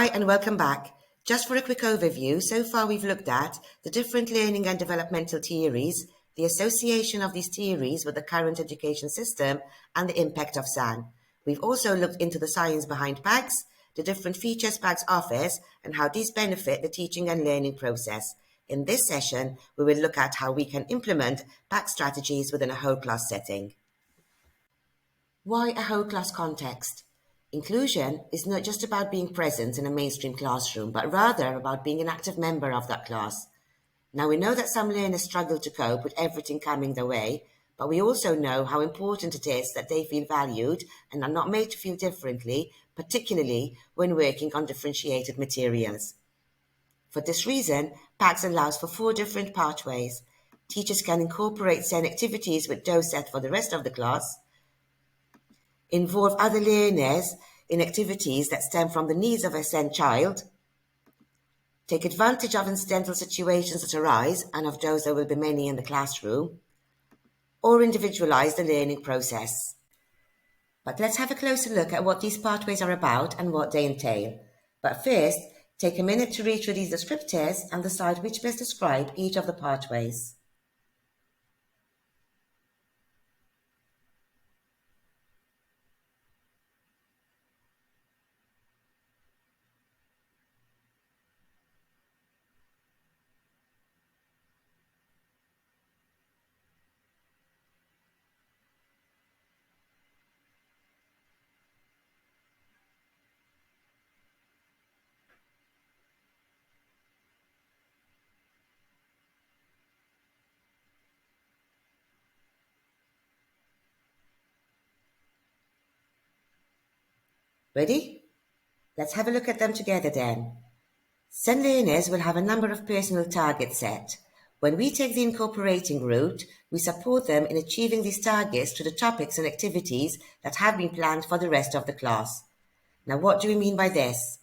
Hi and welcome back. Just for a quick overview, so far we've looked at the different learning and developmental theories, the association of these theories with the current education system, and the impact of SAN. We've also looked into the science behind PAGS, the different features PAGS offers, and how these benefit the teaching and learning process. In this session, we will look at how we can implement PAGS strategies within a whole class setting. Why a whole class context? Inclusion is not just about being present in a mainstream classroom, but rather about being an active member of that class. Now, we know that some learners struggle to cope with everything coming their way, but we also know how important it is that they feel valued and are not made to feel differently, particularly when working on differentiated materials. For this reason, PAGS allows for 4 different pathways. Teachers can incorporate SEN activities with those set for the rest of the class, involve other learners in activities that stem from the needs of a SEN child, take advantage of incidental situations that arise, and of those there will be many in the classroom, or individualize the learning process. But let's have a closer look at what these pathways are about and what they entail. But first, take a minute to read through these descriptors and decide which best describe each of the pathways. Ready? Let's have a look at them together then. SEN learners will have a number of personal targets set. When we take the incorporating route, we support them in achieving these targets through the topics and activities that have been planned for the rest of the class. Now, what do we mean by this?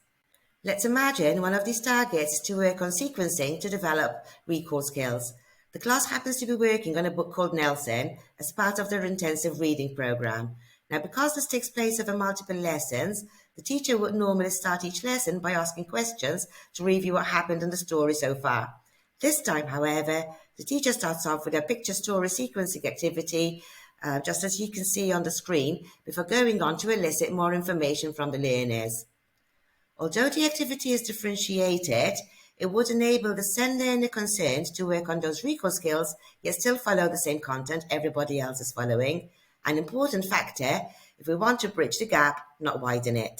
Let's imagine one of these targets is to work on sequencing to develop recall skills. The class happens to be working on a book called Nelson as part of their intensive reading program. Now, because this takes place over multiple lessons, the teacher would normally start each lesson by asking questions to review what happened in the story so far. This time, however, the teacher starts off with a picture story sequencing activity, just as you can see on the screen, before going on to elicit more information from the learners. Although the activity is differentiated, it would enable the SEN learner concerned to work on those recall skills, yet still follow the same content everybody else is following. An important factor if we want to bridge the gap, not widen it.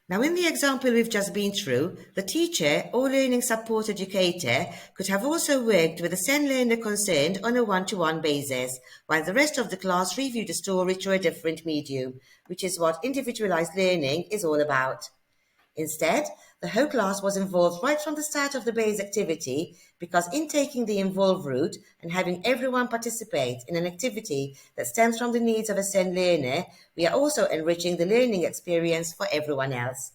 Now, in the example we've just been through, the teacher or learning support educator could have also worked with the SEN learner concerned on a one-to-one basis, while the rest of the class reviewed the story through a different medium, which is what individualized learning is all about. Instead, the whole class was involved right from the start of the base activity, because in taking the involve route and having everyone participate in an activity that stems from the needs of a SEN learner, we are also enriching the learning experience for everyone else.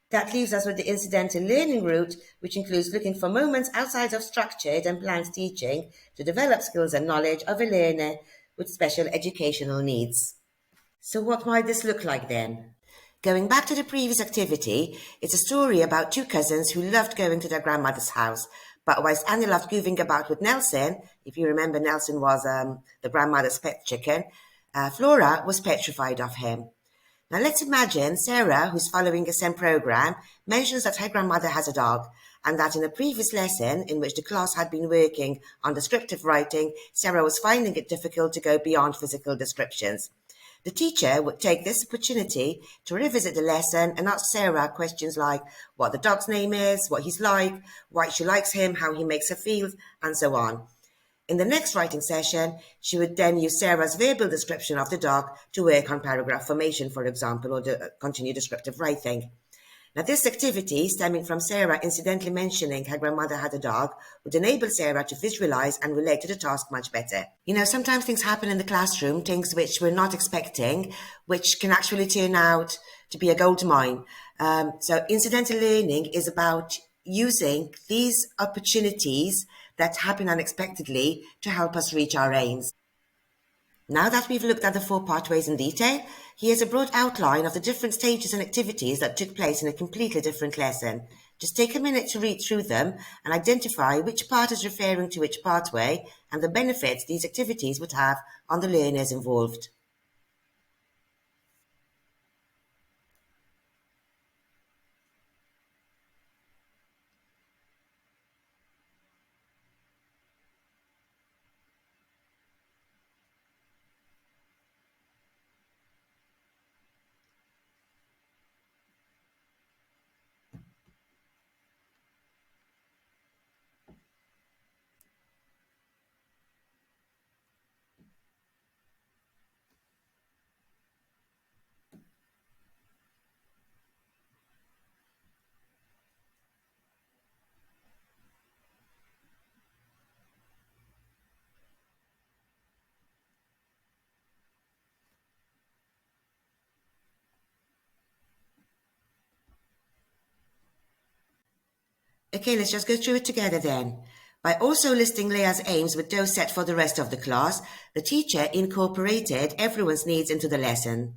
That leaves us with the incidental learning route, which includes looking for moments outside of structured and planned teaching to develop skills and knowledge of a learner with special educational needs. So what might this look like then? Going back to the previous activity, it's a story about 2 cousins who loved going to their grandmother's house. But whilst Annie loved goofing about with Nelson, if you remember, Nelson was the grandmother's pet chicken, Flora was petrified of him. Now let's imagine Sarah, who's following a SEN program, mentions that her grandmother has a dog, and that in a previous lesson in which the class had been working on descriptive writing, Sarah was finding it difficult to go beyond physical descriptions. The teacher would take this opportunity to revisit the lesson and ask Sarah questions like what the dog's name is, what he's like, why she likes him, how he makes her feel, and so on. In the next writing session, she would then use Sarah's verbal description of the dog to work on paragraph formation, for example, or continue descriptive writing. Now, this activity, stemming from Sarah incidentally mentioning her grandmother had a dog, would enable Sarah to visualize and relate to the task much better. You know, sometimes things happen in the classroom, things which we're not expecting, which can actually turn out to be a gold mine. So incidental learning is about using these opportunities that happen unexpectedly to help us reach our aims. Now that we've looked at the 4 pathways in detail, here's a broad outline of the different stages and activities that took place in a completely different lesson. Just take a minute to read through them and identify which part is referring to which pathway and the benefits these activities would have on the learners involved. Okay, let's just go through it together then. By also listing Leah's aims with those set for the rest of the class, the teacher incorporated everyone's needs into the lesson.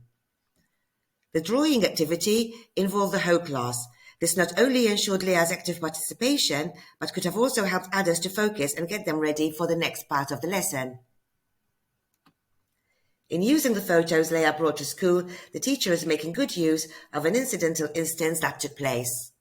The drawing activity involved the whole class. This not only ensured Leah's active participation, but could have also helped others to focus and get them ready for the next part of the lesson. In using the photos Leah brought to school, the teacher is making good use of an incidental instance that took place.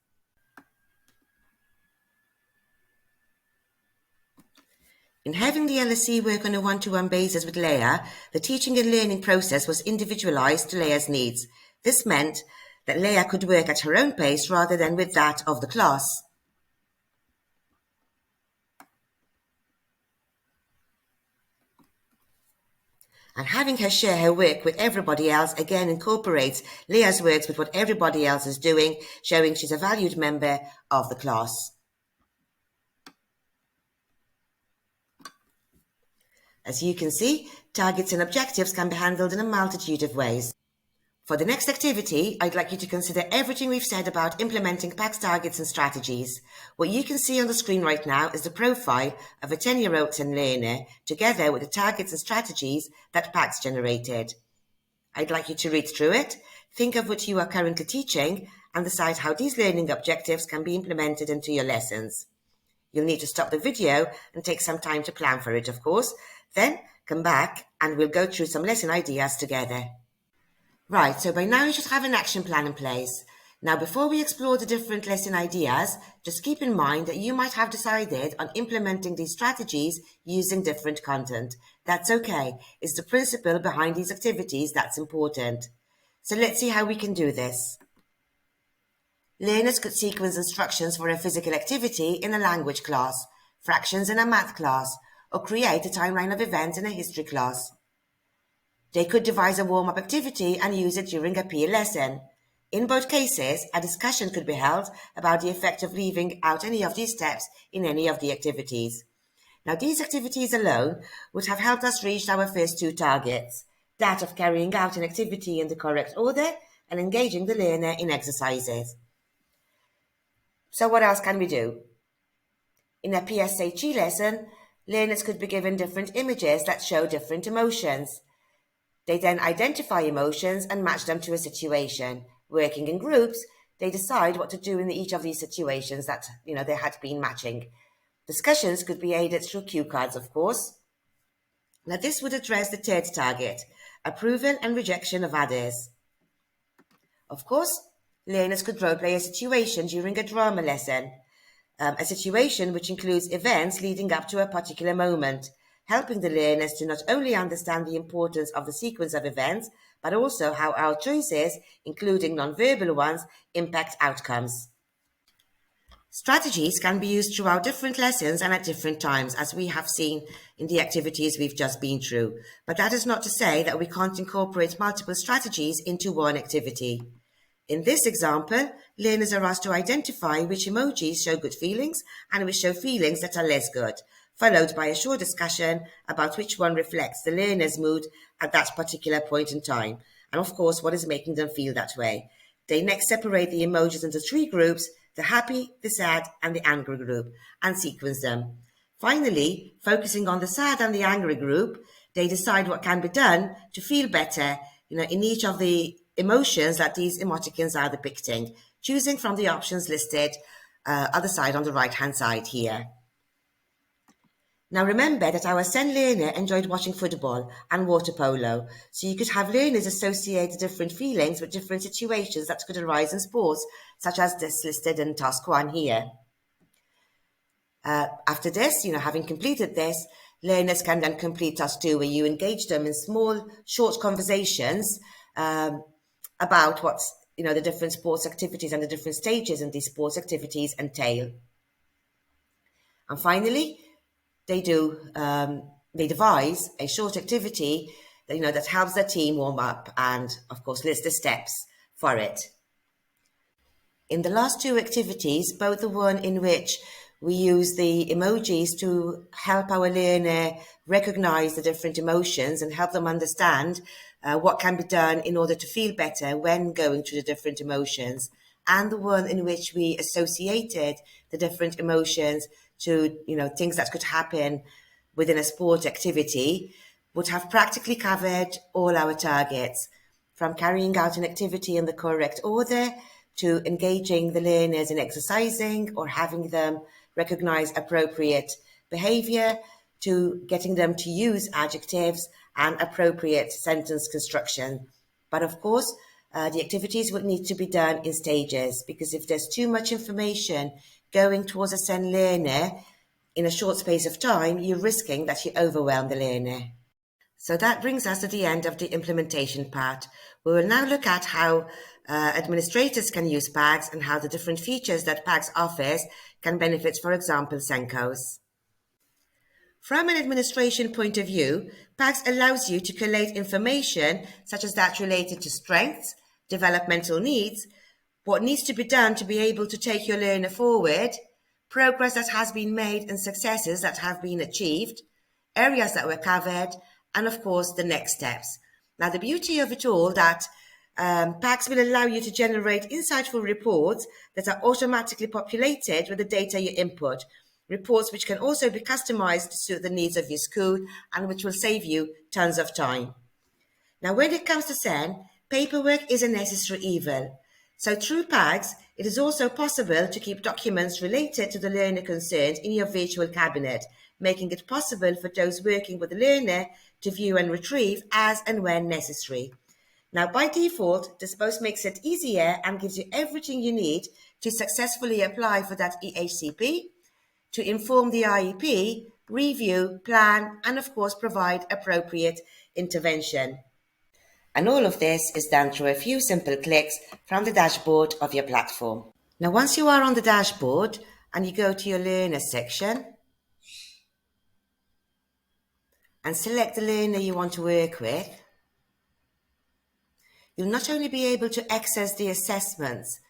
In having the LSC work on a one-to-one basis with Leah, the teaching and learning process was individualised to Leah's needs. This meant that Leah could work at her own pace rather than with that of the class. And having her share her work with everybody else again incorporates Leah's works with what everybody else is doing, showing she's a valued member of the class. As you can see, targets and objectives can be handled in a multitude of ways. For the next activity, I'd like you to consider everything we've said about implementing PAGS targets and strategies. What you can see on the screen right now is the profile of a 10-year-old SEN learner, together with the targets and strategies that PAGS generated. I'd like you to read through it, think of what you are currently teaching, and decide how these learning objectives can be implemented into your lessons. You'll need to stop the video and take some time to plan for it, of course. Then come back and we'll go through some lesson ideas together. Right, so by now you should have an action plan in place. Now, before we explore the different lesson ideas, just keep in mind that you might have decided on implementing these strategies using different content. That's okay. It's the principle behind these activities that's important. So let's see how we can do this. Learners could sequence instructions for a physical activity in a language class, fractions in a math class, or create a timeline of events in a history class. They could devise a warm-up activity and use it during a peer lesson. In both cases, a discussion could be held about the effect of leaving out any of these steps in any of the activities. Now, these activities alone would have helped us reach our first 2 targets, that of carrying out an activity in the correct order and engaging the learner in exercises. So what else can we do? In a PSHE lesson, learners could be given different images that show different emotions. They then identify emotions and match them to a situation. Working in groups, they decide what to do in each of these situations that they had been matching. Discussions could be aided through cue cards, of course. Now this would address the 3rd target, approval and rejection of others. Of course, learners could role-play a situation during a drama lesson, a situation which includes events leading up to a particular moment, helping the learners to not only understand the importance of the sequence of events, but also how our choices, including non-verbal ones, impact outcomes. Strategies can be used throughout different lessons and at different times, as we have seen in the activities we've just been through. But that is not to say that we can't incorporate multiple strategies into one activity. In this example, learners are asked to identify which emojis show good feelings and which show feelings that are less good, followed by a short discussion about which one reflects the learner's mood at that particular point in time, and of course what is making them feel that way. They next separate the emojis into 3 groups, the happy, the sad, and the angry group, and sequence them. Finally, focusing on the sad and the angry group, They decide what can be done to feel better, in each of the emotions that these emoticons are depicting, choosing from the options listed other side on the right-hand side here. Now remember that our Sen learner enjoyed watching football and water polo, so you could have learners associate different feelings with different situations that could arise in sports, such as this listed in task 1 here. After this, having completed this, learners can then complete task 2, where you engage them in small, short conversations about what's, the different sports activities and the different stages in these sports activities entail. And finally, they devise a short activity that helps the team warm up and, of course, list the steps for it. In the last 2 activities, both the one in which we use the emojis to help our learner recognize the different emotions and help them understand what can be done in order to feel better when going through the different emotions, and the one in which we associated the different emotions to things that could happen within a sport activity, would have practically covered all our targets, from carrying out an activity in the correct order to engaging the learners in exercising or having them recognize appropriate behavior, to getting them to use adjectives and appropriate sentence construction. But of course, the activities would need to be done in stages, because if there's too much information going towards a Sen learner in a short space of time, you're risking that you overwhelm the learner. So that brings us to the end of the implementation part. We will now look at how administrators can use PAGS and how the different features that PAGS offers can benefit, for example, Senkos. From an administration point of view, PAGS allows you to collate information such as that related to strengths, developmental needs, what needs to be done to be able to take your learner forward, progress that has been made and successes that have been achieved, areas that were covered, and of course the next steps. Now the beauty of it all that PAGS will allow you to generate insightful reports that are automatically populated with the data you input, reports which can also be customized to suit the needs of your school and which will save you tons of time. Now when it comes to Sen, paperwork is a necessary evil. So through PAGS, it is also possible to keep documents related to the learner concerned in your virtual cabinet, making it possible for those working with the learner to view and retrieve as and when necessary. Now, by default, this both makes it easier and gives you everything you need to successfully apply for that EHCP, to inform the IEP, review, plan, and of course provide appropriate intervention. And all of this is done through a few simple clicks from the dashboard of your platform. Now, once you are on the dashboard and you go to your learner section and select the learner you want to work with, you'll not only be able to access the assessments,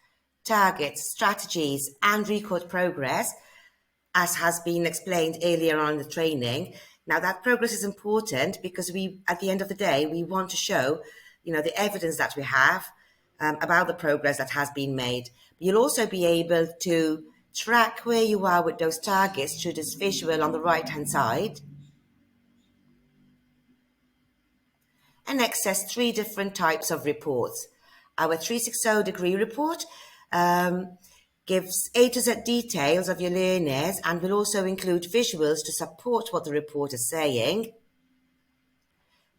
targets, strategies, and record progress, as has been explained earlier on in the training. Now that progress is important because at the end of the day, we want to show, the evidence that we have about the progress that has been made. You'll also be able to track where you are with those targets through this visual on the right-hand side, and access 3 different types of reports. Our 360-degree report gives A to Z details of your learners and will also include visuals to support what the report is saying.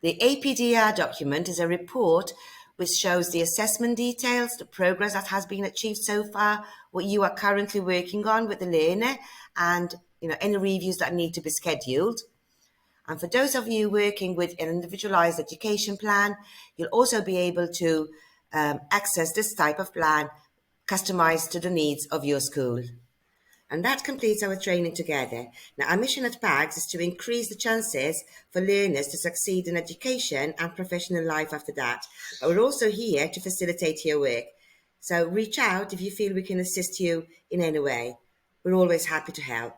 The APDR document is a report which shows the assessment details, the progress that has been achieved so far, what you are currently working on with the learner, and any reviews that need to be scheduled. And for those of you working with an individualized education plan, you'll also be able to access this type of plan customized to the needs of your school. And that completes our training together. Now, our mission at PAGS is to increase the chances for learners to succeed in education and professional life after that. But we're also here to facilitate your work. So reach out if you feel we can assist you in any way. We're always happy to help.